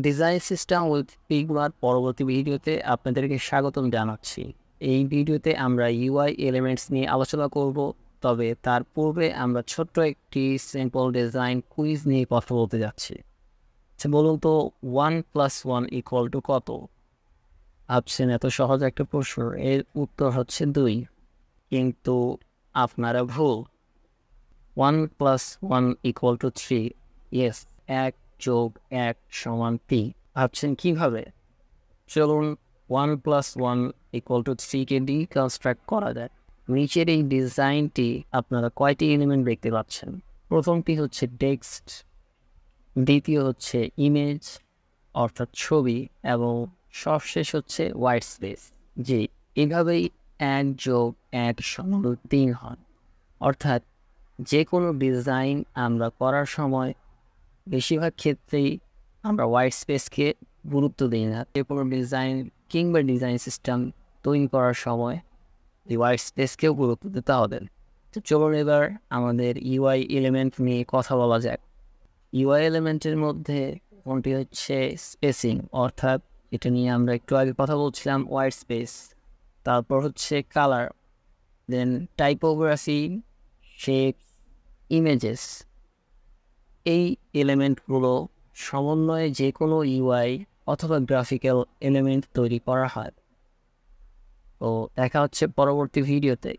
Design system with ফিগমার পরবর্তী ভিডিওতে আপনাদেরকে স্বাগতম জানাচ্ছি। এই ভিডিওতে আমরা ইউআই এলিমেন্টস নিয়ে আলোচনা করব, তবে তার পূর্বে আমরা ছোট্ট একটি সিম্পল ডিজাইন কুইজ নিয়ে কথা বলতে যাচ্ছি। আচ্ছা বলুন তো, 1+1 = কত? ভাবছেন এত সহজ একটা প্রশ্ন, এর উত্তর হচ্ছে 2। কিন্তু আপনারা ভুল। 1+1 = 3। ইয়েস, 1+1 = 3। ভাবছেন কিভাবে? চলুন 1+1 = 3-কে ডিকনস্ট্রাক্ট করা যায়। নিচের এই ডিজাইনটি আপনারা কয়টি এলিমেন্ট দেখতে পাচ্ছেন? প্রথমটি হচ্ছে টেক্সট, দ্বিতীয় হচ্ছে ইমেজ অর্থাৎ ছবি, এবং সবশেষ হচ্ছে হোয়াইট স্পেস। জি, এভাবেই 1+1 = 3 হয়। অর্থাৎ যে কোনো ডিজাইন আমরা করার সময় বেশিরভাগ ক্ষেত্রেই আমরা হোয়াইট স্পেসকে গুরুত্ব দিই না। যে কোনো ডিজাইন কিংবা ডিজাইন সিস্টেম তৈরি করার সময় এই হোয়াইট স্পেসকেও গুরুত্ব দিতে হবে। তো চলুন এবার আমাদের ইউআই এলিমেন্ট নিয়ে কথা বলা যাক। ইউআই এলিমেন্টের মধ্যে কোনটি হচ্ছে স্পেসিং, অর্থাৎ এটা নিয়ে আমরা একটু আগে কথা বলছিলাম, হোয়াইট স্পেস। তারপর হচ্ছে কালার, দেন টাইপোগ্রাফি, শেপ, ইমেজেস। এই এলিমেন্টগুলো সমন্বয়ে যে কোনো ইউআই অথবা গ্রাফিক্যাল এলিমেন্ট তৈরি করা হয়। তো দেখা হচ্ছে পরবর্তী ভিডিওতে।